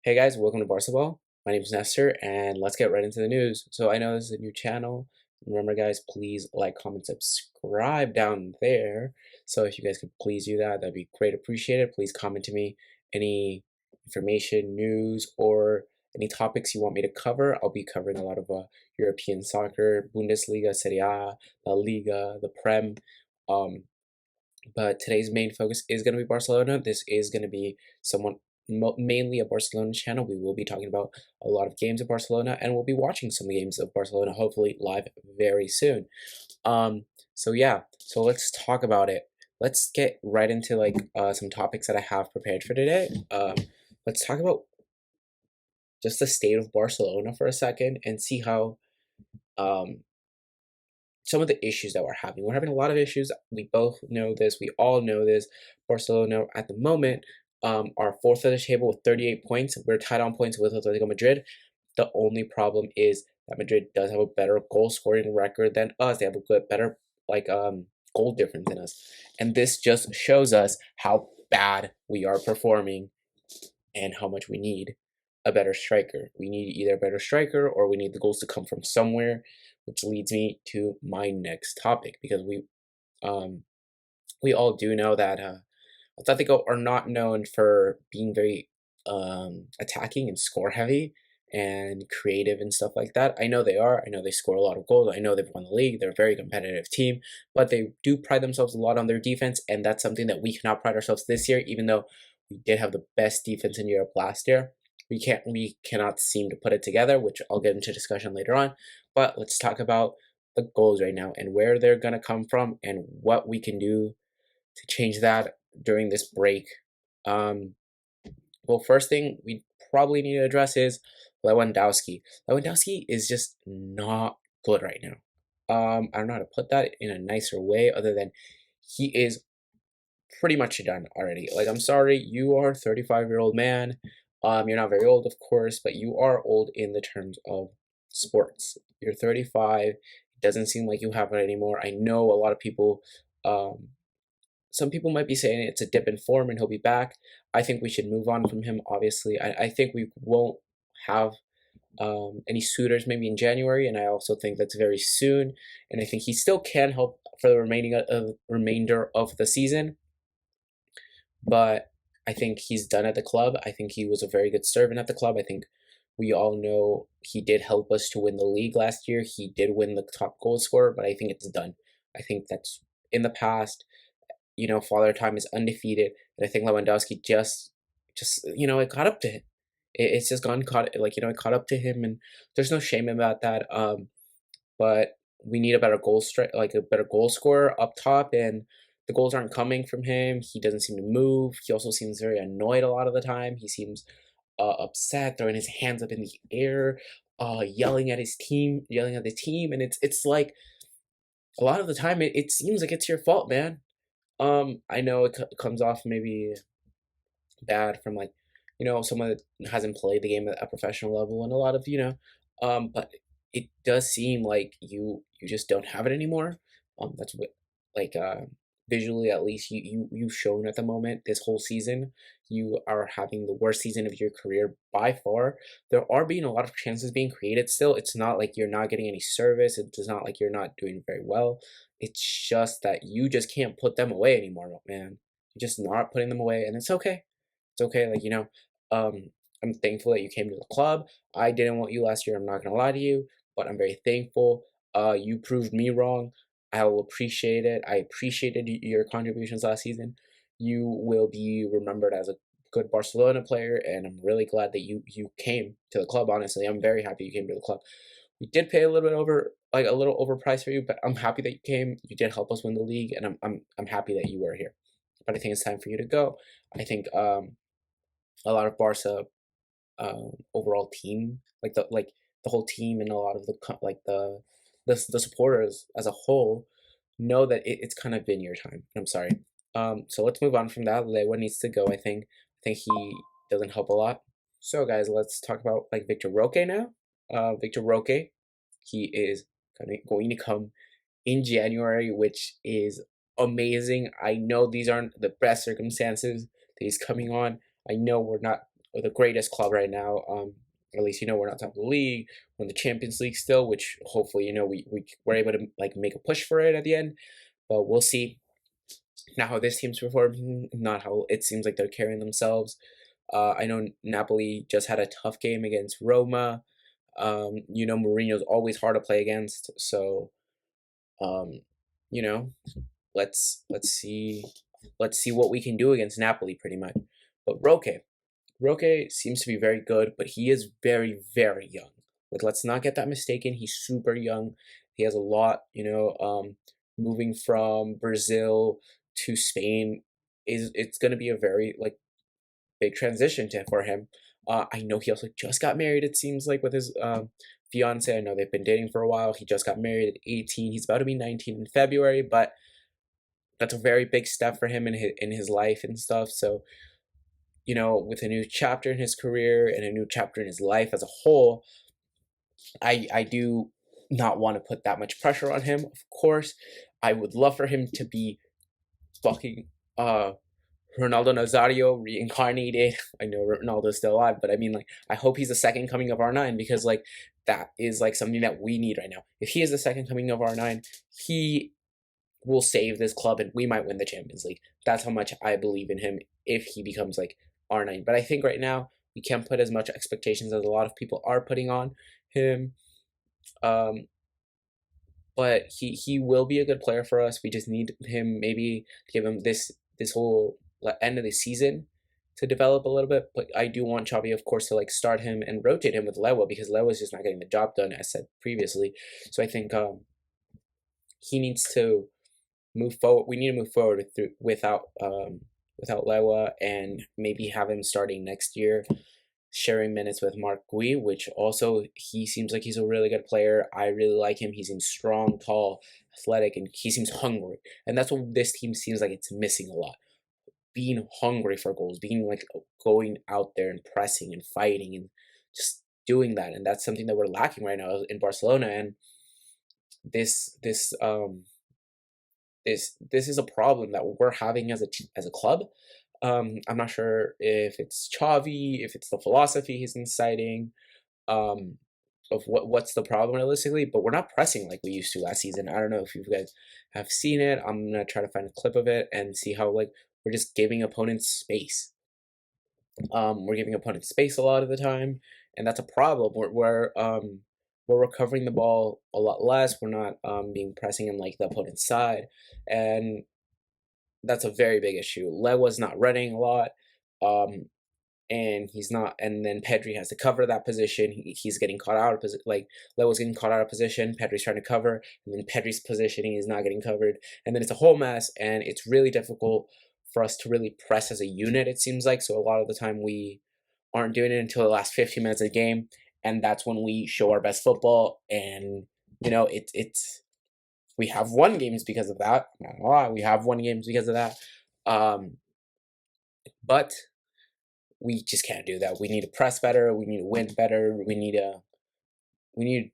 Hey guys, welcome to Barcelona. My name is Nestor, and let's get right into the news. So I know this is a new channel. Remember, guys, please like, comment, subscribe down there. So if you guys could please do that, that'd be great. Appreciated. Please comment to me any information, news, or any topics you want me to cover. I'll be covering a lot of European soccer, Bundesliga, Serie A, La Liga, the Prem. Um, but today's main focus is going to be Barcelona. This is going to be somewhat mainly a Barcelona channel. We will be talking about a lot of games of Barcelona, and we'll be watching some games of Barcelona, hopefully live very soon. So yeah, so let's talk about it. Let's get right into some topics that I have prepared for today. Let's talk about just the state of Barcelona for a second and see how um some of the issues that we're having. We're having a lot of issues. We both know this. We all know this. Barcelona at the moment are fourth of the table with 38 points. We're tied on points with Atletico Madrid. The only problem is that Madrid does have a better goal scoring record than us. They have a good, better goal difference than us, and this just shows us how bad we are performing and how much we need a better striker. We need either a better striker or we need the goals to come from somewhere, which leads me to my next topic because um we all do know that Atletico are not known for being very attacking and score heavy and creative and stuff like that. I know they are. I know they score a lot of goals. I know they've won the league. They're a very competitive team, but they do pride themselves a lot on their defense, and that's something that we cannot pride ourselves this year, even though we did have the best defense in Europe last year. We cannot seem to put it together, which I'll get into discussion later on. But let's talk about the goals right now and where they're gonna come from and what we can do to change that during this break. Um, well, first thing we probably need to address is Lewandowski. Lewandowski is just not good right now. I don't know how to put that in a nicer way other than he is pretty much done already. Like, I'm sorry, you are a 35-year-old man. You're not very old, of course, but you are old in the terms of sports. You're 35. It doesn't seem like you have it anymore. I know a lot of people um, some people might be saying it's a dip in form and he'll be back. I think we should move on from him, obviously. I think we won't have any suitors maybe in January, and I also think that's very soon. And I think he still can help for the remainder of the season, but I think he's done at the club. I think he was a very good servant at the club. I think we all know he did help us to win the league last year. He did win the top goal scorer, but I think it's done. I think that's in the past. Father Time is undefeated, and I think Lewandowski it caught up to him. It's just gone caught it caught up to him, and there's no shame about that. But we need a better like a better goal scorer up top, and the goals aren't coming from him. He doesn't seem to move. He also seems very annoyed a lot of the time. He seems upset, throwing his hands up in the air, yelling at the team, and it's like a lot of the time it seems like it's your fault, man. I know it comes off maybe bad from someone that hasn't played the game at a professional level, and a lot of but it does seem like you just don't have it anymore. That's what like visually at least you've shown at the moment this whole season. You are having the worst season of your career by far. There are being a lot of chances being created still. It's not like you're not getting any service. It's not like you're not doing very well. It's just that you just can't put them away anymore, man. You're just not putting them away, and it's okay. It's okay. I'm thankful that you came to the club. I didn't want you last year. I'm not gonna lie to you, but I'm very thankful. You proved me wrong. I will appreciate it. I appreciated your contributions last season. You will be remembered as a good Barcelona player, and I'm really glad that you came to the club. Honestly, I'm very happy you came to the club. We did pay a little bit a little overpriced for you, but I'm happy that you came. You did help us win the league, and I'm happy that you were here. But I think it's time for you to go. I think a lot of Barca overall team, the whole team, and a lot of the supporters as a whole know that it's kind of been your time. I'm sorry. So let's move on from that. Lewa needs to go. I think he doesn't help a lot. So guys, let's talk about Victor Roque now. Victor Roque, he is going to come in January, which is amazing. I know these aren't the best circumstances that he's coming on. I know we're not the greatest club right now. At least we're not top of the league. We're in the Champions League still, which hopefully we were able to like make a push for it at the end. But we'll see not how this team's performing, not how it seems like they're carrying themselves. I know Napoli just had a tough game against Roma. Mourinho's always hard to play against, so um, you know, let's see what we can do against Napoli, pretty much. But Roque seems to be very good, but he is very, very young. Like, let's not get that mistaken. He's super young. He has a lot, moving from Brazil to Spain it's going to be a very like big transition for him. I know he also just got married. It seems like with his fiance. I know they've been dating for a while. He just got married at 18. He's about to be 19 in February, but that's a very big step for him in his life and stuff. So with a new chapter in his career and a new chapter in his life as a whole, I do not want to put that much pressure on him. Of course, I would love for him to be fucking Ronaldo Nazario reincarnated. I know Ronaldo's still alive, but I mean, like, I hope he's the second coming of R9 because, like, that is like something that we need right now. If he is the second coming of R9, he will save this club and we might win the Champions League. That's how much I believe in him if he becomes like R9. But I think right now we can't put as much expectations as a lot of people are putting on him. But he will be a good player for us. We just need him maybe to give him this whole end of the season to develop a little bit. But I do want Xavi, of course, to like start him and rotate him with Lewa because Lewa is just not getting the job done, as said previously. So I think he needs to move forward. We need to move forward without Lewa and maybe have him starting next year, sharing minutes with Mark Gui, which also he seems like he's a really good player. I really like him. He seems strong, tall, athletic, and he seems hungry. And that's what this team seems like it's missing a lot. Being hungry for goals, being like going out there and pressing and fighting and just doing that. And that's something that we're lacking right now in Barcelona. And this is a problem that we're having as a club. I'm not sure if it's Xavi, if it's the philosophy he's inciting, of what's the problem realistically, but we're not pressing like we used to last season. I don't know if you guys have seen it. I'm gonna try to find a clip of it and see how like we're just giving opponents space. We're giving opponents space a lot of the time, and that's a problem. We're recovering the ball a lot less. We're not being pressing on like the opponent's side, and that's a very big issue. Lewa's not running a lot, and he's not. And then Pedri has to cover that position. He's getting caught out of position. Like Lewa's getting caught out of position. Pedri's trying to cover, and then Pedri's positioning is not getting covered, and then it's a whole mess. And it's really difficult for us to really press as a unit. It seems like so. A lot of the time we aren't doing it until the last 15 minutes of the game, and that's when we show our best football. And it's we have won games because of that. Not a lot. We have won games because of that. But we just can't do that. We need to press better. We need to win better. We need to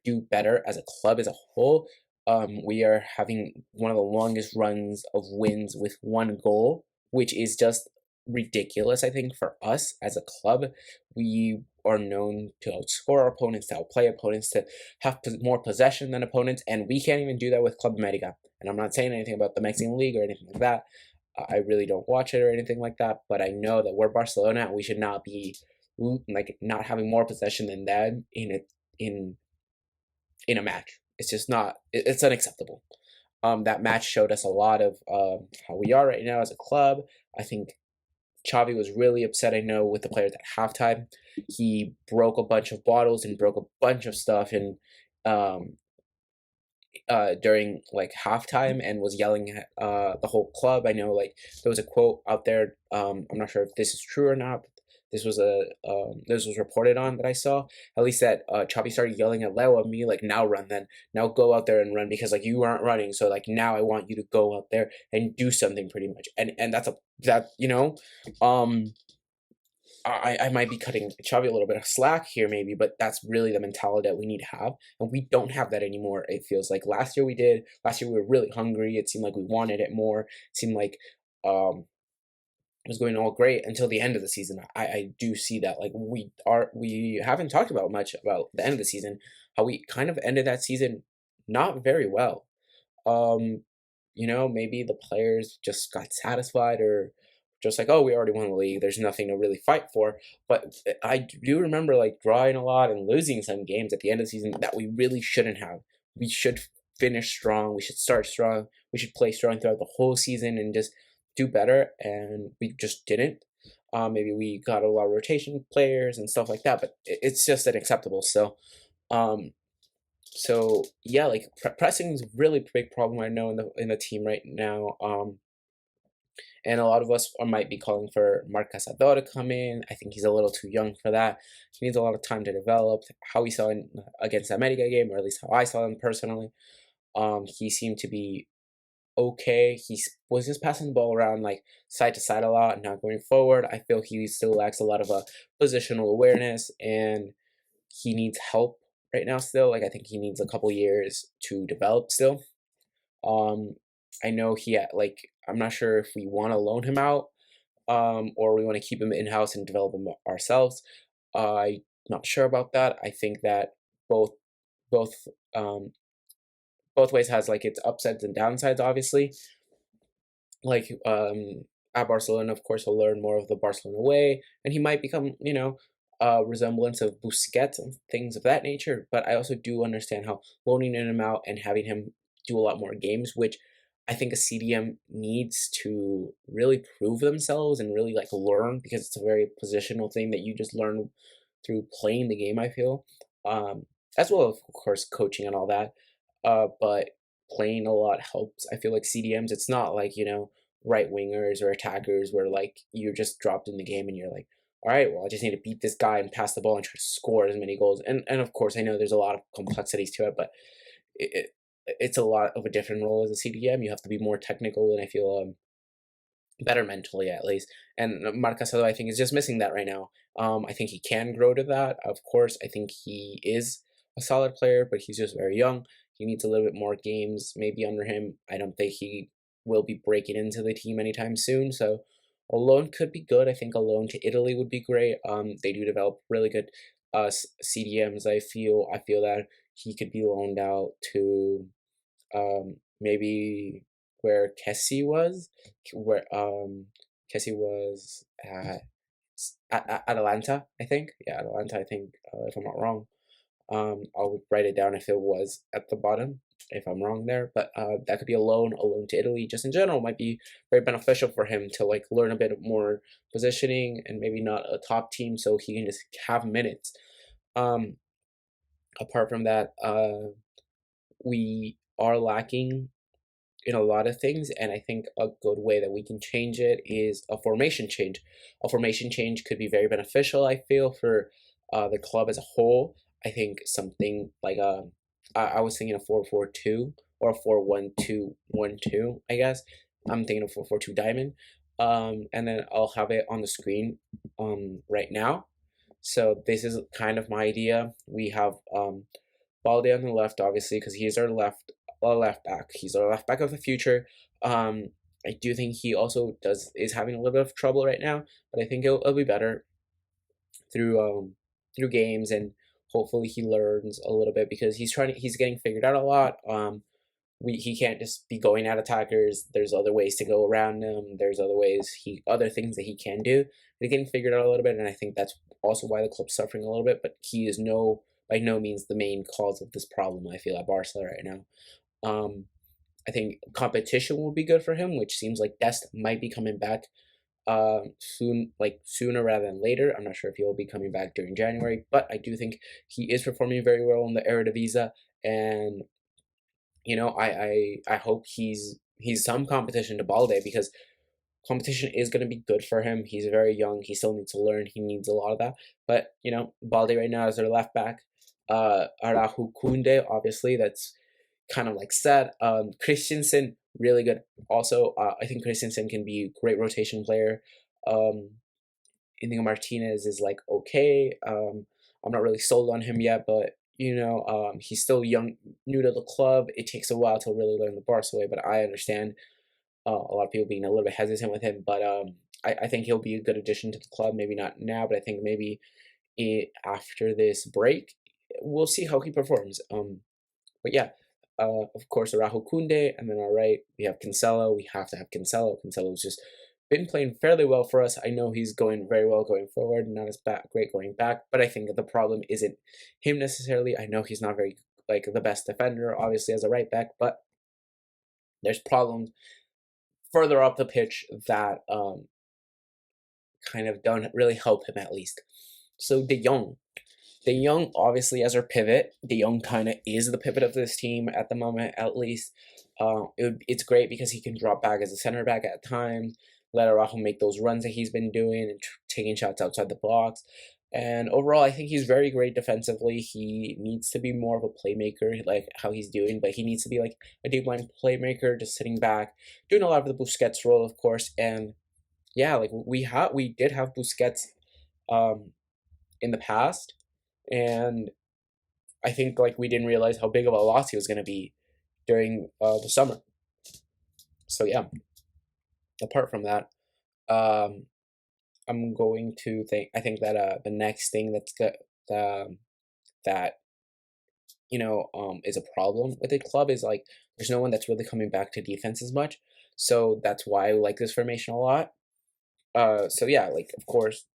do better as a club as a whole. We are having one of the longest runs of wins with one goal, which is just ridiculous, I think, for us as a club. We are known to outscore our opponents, to outplay opponents, to have more possession than opponents, and we can't even do that with Club America. And I'm not saying anything about the Mexican League or anything like that. I really don't watch it or anything like that, but I know that we're Barcelona and we should not be like not having more possession than them in a match. It's just not. It's unacceptable. That match showed us a lot of how we are right now as a club. I think Xavi was really upset, I know, with the players at halftime. He broke a bunch of bottles and broke a bunch of stuff and during like halftime and was yelling at the whole club. I know like there was a quote out there. I'm not sure if this is true or not. But this was reported on that I saw. At least that Xavi started yelling at Leo and me like, now run then, now go out there and run because like you aren't running. So like now I want you to go out there and do something pretty much. And that's I might be cutting Xavi a little bit of slack here maybe, but that's really the mentality that we need to have. And we don't have that anymore, it feels like. Last year we did. Last year we were really hungry. It seemed like we wanted it more. It seemed like was going all great until the end of the season. I do see that. Like we haven't talked about much about the end of the season, how we kind of ended that season not very well. Um, maybe the players just got satisfied or just like, oh, we already won the league. There's nothing to really fight for. But I do remember like drawing a lot and losing some games at the end of the season that we really shouldn't have. We should finish strong. We should start strong. We should play strong throughout the whole season and just do better. And we just didn't. Maybe we got a lot of rotation players and stuff like that, but it's just unacceptable. Um, so yeah, like pressing is a really big problem I know in the team right now. And a lot of us might be calling for Marc Casador to come in. I think he's a little too young for that. He needs a lot of time to develop. How we saw in against the America game, or at least how I saw him personally, he seemed to be okay. Was just passing the ball around like side to side a lot, and not going forward. I feel he still lacks a lot of positional awareness, and he needs help right now still. Like I think he needs a couple years to develop still. Um, I know like I'm not sure if we want to loan him out, or we want to keep him in house and develop him ourselves. I'm not sure about that. I think that both both um both ways has like its upsides and downsides. Obviously, like at Barcelona, of course, he'll learn more of the Barcelona way, and he might become, a resemblance of Busquets and things of that nature. But I also do understand how loaning him out and having him do a lot more games, which I think a CDM needs to really prove themselves and really like learn, because it's a very positional thing that you just learn through playing the game. I feel, um, as well, of course, coaching and all that. But playing a lot helps. I feel like CDMs, it's not like, right wingers or attackers where like you're just dropped in the game and you're like, all right, well, I just need to beat this guy and pass the ball and try to score as many goals. And of course, I know there's a lot of complexities to it, but it's a lot of a different role as a CDM. You have to be more technical, and I feel better mentally at least. And Marc Casado, I think, is just missing that right now. I think he can grow to that. Of course, I think he is a solid player, but he's just very young. He needs a little bit more games maybe under him. I don't think he will be breaking into the team anytime soon. So a loan could be good. I think a loan to Italy would be great. They do develop really good CDMs. I feel that he could be loaned out to maybe where Kessie was, where Kessie was at Atlanta, I think. Yeah, Atlanta, I think, if I'm not wrong. I'll write it down if it was at the bottom, if I'm wrong there. But that could be a loan to Italy, just in general, might be very beneficial for him to like learn a bit more positioning and maybe not a top team, so he can just have minutes. Um, Apart from that, we are lacking in a lot of things, and I think a good way that we can change it is a formation change. A formation change could be very beneficial, I feel, for the club as a whole. I think something like I was thinking a 4-4-2 or a 4-1-2-1-2, I guess. I'm thinking of 4-4-2 diamond. And then I'll have it on the screen right now. So this is kind of my idea. We have Balde on the left, obviously, because he's our left back. He's our left back of the future. I do think he also is having a little bit of trouble right now, but I think it'll be better through through games, and hopefully he learns a little bit, because he's getting figured out a lot. He can't just be going at attackers. There's other ways to go around him. There's other things that he can do. They're getting figured out a little bit, and I think that's also why the club's suffering a little bit. But he is by no means the main cause of this problem, I feel, at Barca right now. I think competition will be good for him, which seems like Dest might be coming back sooner rather than later. I'm not sure if he'll be coming back during January, but I do think he is performing very well in the Eredivisie, and I hope he's some competition to Balde, because competition is going to be good for him. He's very young. He still needs to learn. He needs a lot of that. But Balde right now is their left back. Araujo Kunde, obviously, that's kind of like set. Christensen, really good. Also, I think Christensen can be a great rotation player. Inigo Martinez is like okay. I'm not really sold on him yet, but he's still young, new to the club. It takes a while to really learn the Barca way, but I understand a lot of people being a little bit hesitant with him. But I think he'll be a good addition to the club. Maybe not now, but I think maybe after this break, we'll see how he performs. But yeah, of course, Rahul Kunde, and then all right, we have Cancelo. We have to have Cancelo. Cancelo's just been playing fairly well for us. I know he's going very well going forward, not as great going back, but I think the problem isn't him necessarily. I know he's not very like the best defender, obviously as a right back, but there's problems further up the pitch that kind of don't really help him at least. So De Jong, obviously, as our pivot, De Jong kind of is the pivot of this team at the moment, at least. It's great because he can drop back as a center back at times, let Araujo make those runs that he's been doing and taking shots outside the box. And overall, I think he's very great defensively. He needs to be more of a playmaker, like how he's doing, but he needs to be like a deep line playmaker, just sitting back, doing a lot of the Busquets role, of course. And yeah, like we did have Busquets um, in the past, and I think like we didn't realize how big of a loss he was going to be during the summer. So yeah, apart from that, um, I'm going to think. I think that the next thing that's good that is a problem with the club is like there's no one that's really coming back to defense as much. So that's why I like this formation a lot. So yeah, like of course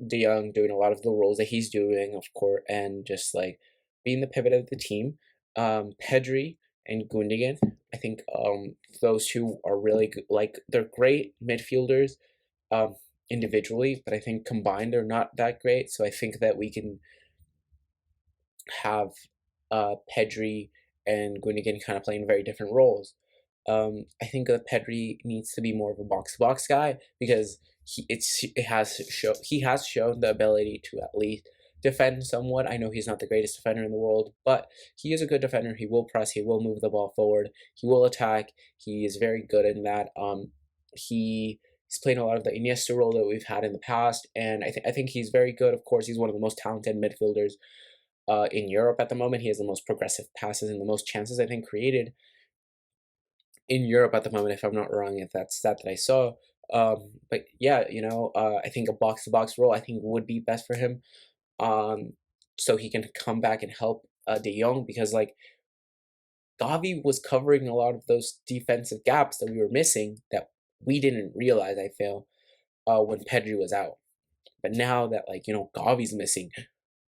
De Jong doing a lot of the roles that he's doing, of course, and just like being the pivot of the team. Pedri and Gundogan, I think those two are really good. Like they're great midfielders um, individually, but I think combined they're not that great. So I think that we can have Pedri and Gundogan kind of playing very different roles. I think that Pedri needs to be more of a box to box guy because he has shown the ability to at least defend somewhat. I know he's not the greatest defender in the world, but he is a good defender. He will press. He will move the ball forward. He will attack. He is very good in that. He's playing a lot of the Iniesta role that we've had in the past, and I think he's very good. Of course, he's one of the most talented midfielders in Europe at the moment. He has the most progressive passes and the most chances I think created in Europe at the moment, if I'm not wrong, if that's stat that I saw. But yeah, I think a box to box role I think would be best for him. Um, so he can come back and help De Jong because like Gavi was covering a lot of those defensive gaps that we were missing that we didn't realize. I feel when Pedri was out, but now that Gavi's missing,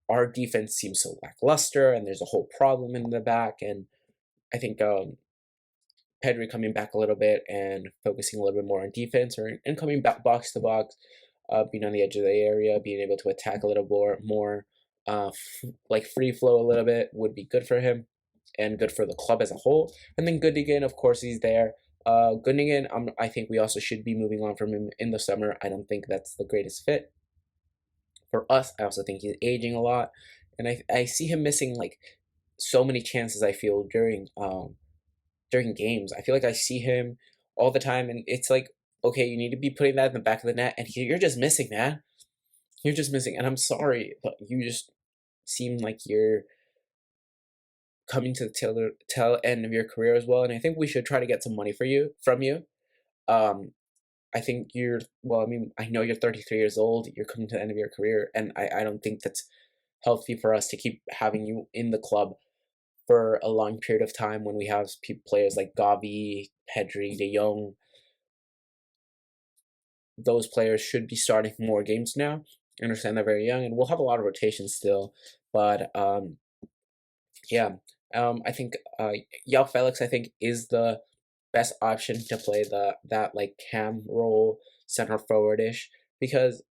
our defense seems so lackluster, and there's a whole problem in the back. And I think Pedri coming back a little bit and focusing a little bit more on defense and coming back box to box, being on the edge of the area, being able to attack a little more like free flow a little bit would be good for him and good for the club as a whole. And then Gundogan, of course, he's there. Gundogan, I think we also should be moving on from him in the summer. I don't think that's the greatest fit for us. I also think he's aging a lot, and I see him missing like so many chances. I feel during games. I feel like I see him all the time, and it's like, okay, you need to be putting that in the back of the net, and you're just missing that. You're just missing, and I'm sorry, but you just seem like you're coming to the tail end of your career as well. And I think we should try to get some money from you. Um, I think well, I mean, I know you're 33 years old. You're coming to the end of your career, and I don't think that's healthy for us to keep having you in the club for a long period of time when we have players like Gavi, Pedri, De Jong. Those players should be starting more games now. I understand they're very young, and we'll have a lot of rotation still. But yeah, I think Yao Felix, I think, is the best option to play that like cam role, center forwardish, because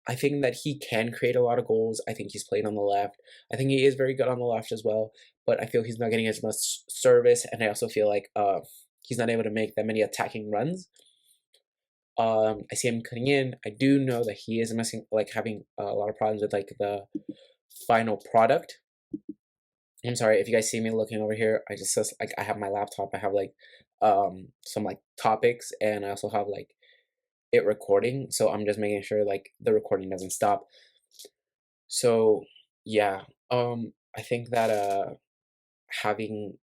I think that he can create a lot of goals. I think he's playing on the left. I think he is very good on the left as well, but I feel he's not getting as much service, and I also feel like he's not able to make that many attacking runs. I see him cutting in. I do know that he is missing, like having a lot of problems with like the final product. I'm sorry if you guys see me looking over here. I just like I have my laptop. I have like some like topics, and I also have like it recording. So I'm just making sure like the recording doesn't stop. So yeah, I think that having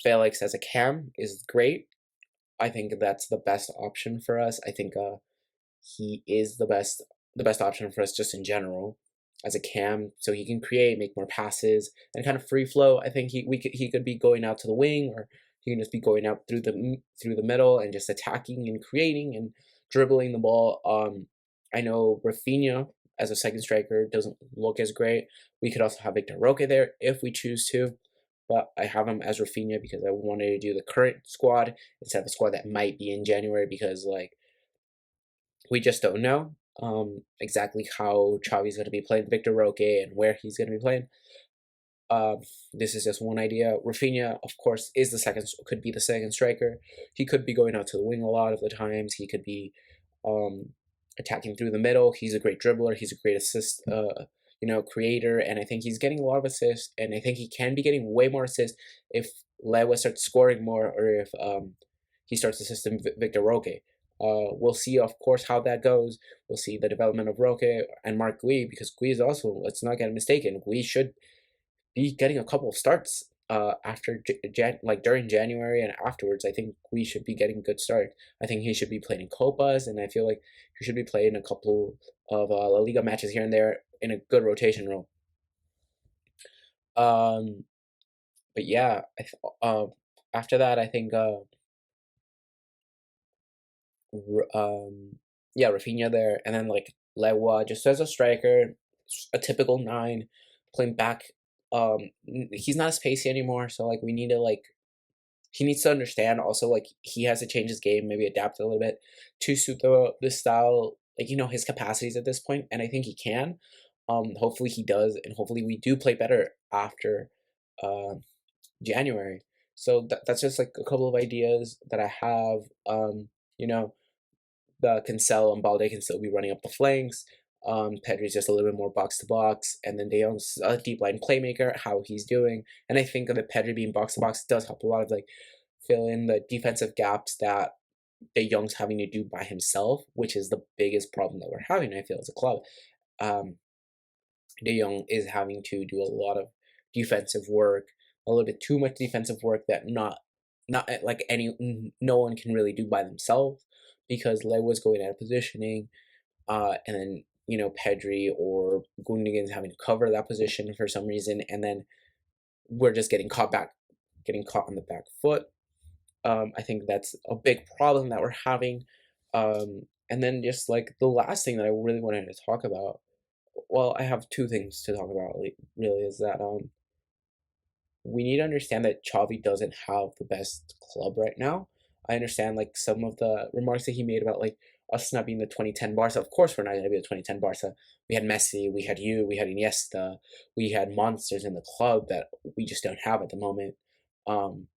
Felix as a cam is great. I think that's the best option for us. I think he is the best option for us just in general as a cam, so he can create, make more passes, and kind of free flow. I think he could be going out to the wing, or he can just be going out through the middle and just attacking and creating and dribbling the ball. I know Rafinha as a second striker doesn't look as great. We could also have Victor Roque there if we choose to, but I have him as Rafinha because I wanted to do the current squad instead of a squad that might be in January, because like we just don't know exactly how Xavi's going to be playing Victor Roque and where he's going to be playing. Um, this is just one idea. Rafinha, of course, could be the second striker. He could be going out to the wing a lot of the times. He could be um, attacking through the middle. He's a great dribbler. He's a great assist, creator, and I think he's getting a lot of assists. And I think he can be getting way more assists if Lewa starts scoring more, or if he starts assisting Victor Roque. We'll see, of course, how that goes. We'll see the development of Roque and Mark Gui, because Gui is also, let's not get mistaken, Gui should be getting a couple of starts after during January and afterwards. I think we should be getting good start. I think he should be playing in Copas, and I feel like he should be playing a couple of La Liga matches here and there in a good rotation role. Um, but yeah, after that, I think yeah, Rafinha there, and then like Lewa just as a striker, a typical nine, playing back. He's not as pacey anymore, so like we need to like he needs to understand also like he has to change his game, maybe adapt a little bit to suit the style, like his capacities at this point, and I think he can. Hopefully he does, and hopefully we do play better after uh, January. So that's just like a couple of ideas that I have. You know, the Cancelo and Balde can still be running up the flanks. Pedri's just a little bit more box to box, and then De Jong's a deep line playmaker. How he's doing, and I think that Pedri being box to box does help a lot of like fill in the defensive gaps that De Jong's having to do by himself, which is the biggest problem that we're having. I feel as a club, um, De Jong is having to do a lot of defensive work, a little bit too much defensive work that not like no one can really do by themselves, because Lewa's going out of positioning, and then Pedri or Gundogan's having to cover that position for some reason, and then we're just getting caught on the back foot. I think that's a big problem that we're having. And then just like the last thing that I really wanted to talk about, well, I have two things to talk about really, is that we need to understand that Xavi doesn't have the best club right now. I understand like some of the remarks that he made about like us not being the 2010 Barca. Of course, we're not going to be the 2010 Barca. We had Messi, we had we had Iniesta, we had monsters in the club that we just don't have at the moment. Um,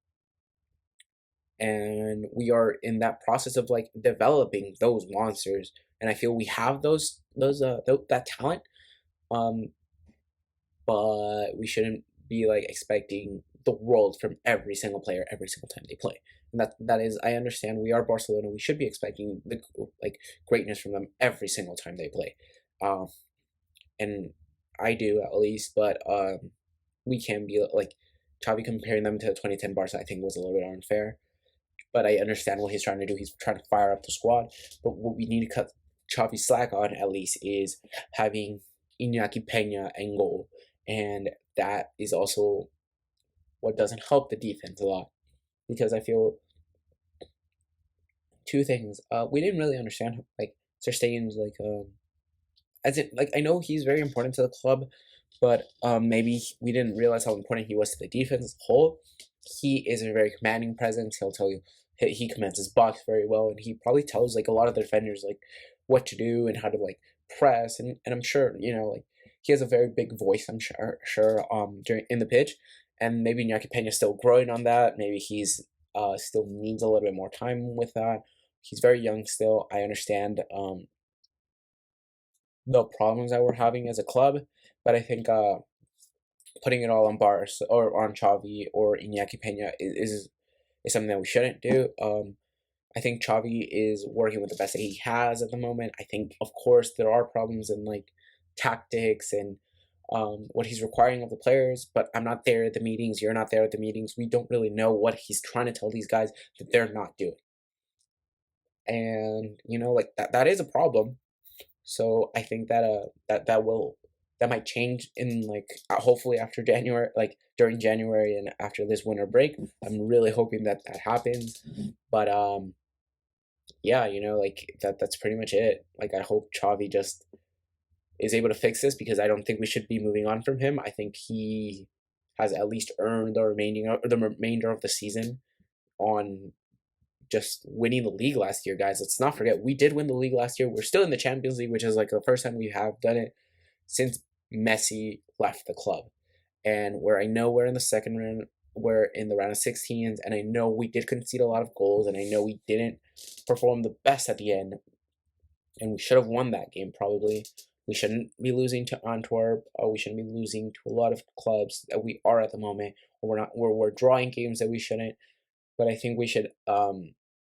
and we are in that process of like developing those monsters, and I feel we have that talent. Um, but we shouldn't be like expecting the world from every single player every single time they play. And that is, I understand we are Barcelona. We should be expecting the like greatness from them every single time they play, um, and I do at least. But we can be like Xavi comparing them to the 2010 Barca. I think was a little bit unfair. But I understand what he's trying to do. He's trying to fire up the squad. But what we need to cut Xavi slack on at least is having Iñaki Peña and goal, and that is also what doesn't help the defense a lot, because I feel two things. We didn't really understand like Ter Stegen's like as it like I know he's very important to the club, but maybe we didn't realize how important he was to the defense as a whole. He is a very commanding presence. He'll tell you he commands his box very well, and he probably tells like a lot of the defenders like what to do and how to like press, and I'm sure like he has a very big voice. I'm sure during in the pitch, and maybe Iñaki Peña's still growing on that. Maybe he's still needs a little bit more time with that. He's very young still. I understand the problems that we're having as a club, but I think putting it all on Bars or on Xavi or Iñaki Peña is something that we shouldn't do. I think Xavi is working with the best that he has at the moment. I think, of course, there are problems in like tactics and what he's requiring of the players, but I'm not there at the meetings. You're not there at the meetings. We don't really know what he's trying to tell these guys that they're not doing. and like that is a problem. So I think that that might change in like hopefully after January, like during January and after this winter break. I'm really hoping that that happens. But yeah, like that's pretty much it. Like I hope Xavi just is able to fix this, because I don't think we should be moving on from him. I think he has at least earned the remainder of the season on just winning the league last year, guys. Let's not forget we did win the league last year. We're still in the Champions League, which is like the first time we have done it since Messi left the club. And where I know we're in the second round, we're in the round of 16s, and I know we did concede a lot of goals, and I know we didn't perform the best at the end, and we should have won that game probably. We shouldn't be losing to Antwerp. We shouldn't be losing to a lot of clubs that we are at the moment. Or we're not. We're drawing games that we shouldn't. But I think we should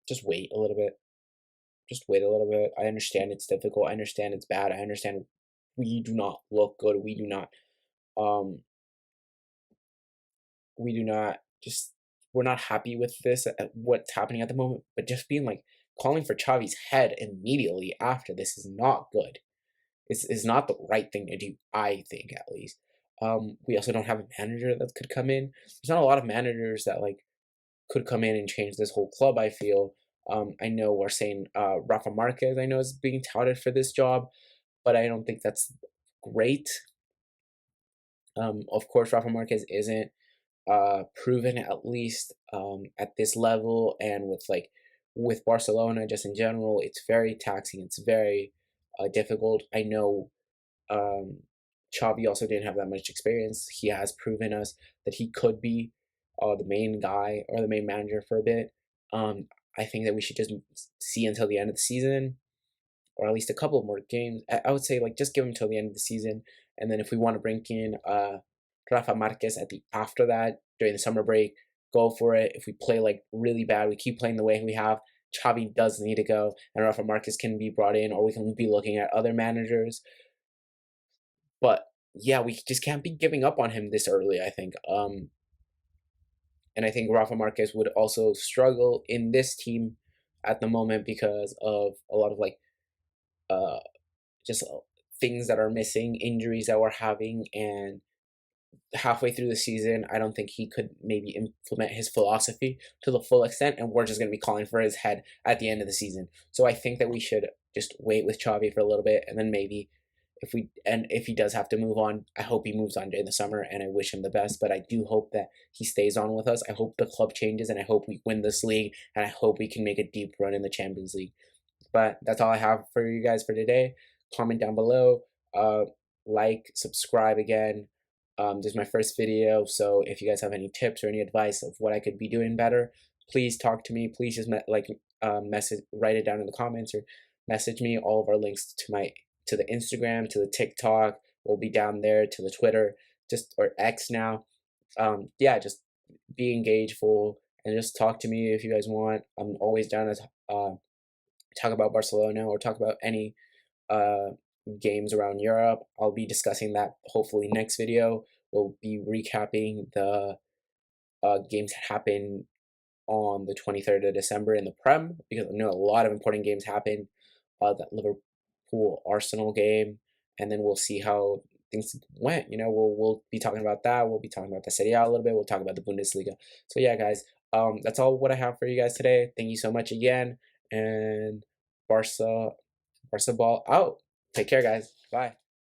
just wait a little bit. Just wait a little bit. I understand it's difficult. I understand it's bad. I understand we do not look good. Um we do not just we're not happy with this at what's happening at the moment. But just being like calling for Xavi's head immediately after this is not good. Is not the right thing to do, I think, at least. We also don't have a manager that could come in. There's not a lot of managers that like could come in and change this whole club, I feel. I know we're saying Rafa Marquez, I know, is being touted for this job, but I don't think that's great. Of course, Rafa Marquez isn't proven, at least at this level, and with Barcelona just in general, it's very taxing. It's very difficult. I know Xavi also didn't have that much experience. He has proven us that he could be the main guy or the main manager for a bit. I think that we should just see until the end of the season, or at least a couple more games. I would say like just give him till the end of the season, and then if we want to bring in Rafa Marquez at the after that during the summer break, go for it. If we play like really bad, we keep playing the way we have. Xavi does need to go, and Rafa Marquez can be brought in, or we can be looking at other managers. But yeah, we just can't be giving up on him this early, I think. And I think Rafa Marquez would also struggle in this team at the moment because of a lot of like uh just things that are missing, injuries that we're having, and halfway through the season, I don't think he could maybe implement his philosophy to the full extent, and we're just going to be calling for his head at the end of the season. So I think that we should just wait with Xavi for a little bit, and then maybe if he does have to move on, I hope he moves on during the summer, and I wish him the best. But I do hope that he stays on with us. I hope the club changes, and I hope we win this league, and I hope we can make a deep run in the Champions League. But that's all I have for you guys for today. Comment down below. Uh, like, subscribe again. This is my first video, so if you guys have any tips or any advice of what I could be doing better, please talk to me. Please just message, write it down in the comments, or message me. All of our links to the Instagram, to the TikTok will be down there, to the Twitter, or X now. Yeah, just be engageful and just talk to me if you guys want. I'm always down to talk about Barcelona or talk about any uh, games around Europe. I'll be discussing that hopefully next video. We'll be recapping the games that happen on the 23rd of December in the Prem, because I know a lot of important games happen. That Liverpool Arsenal game, and then we'll see how things went. We'll be talking about that. We'll be talking about the Serie A a little bit. We'll talk about the Bundesliga. So yeah, guys, that's all what I have for you guys today. Thank you so much again, and Barca ball out. Take care, guys. Bye.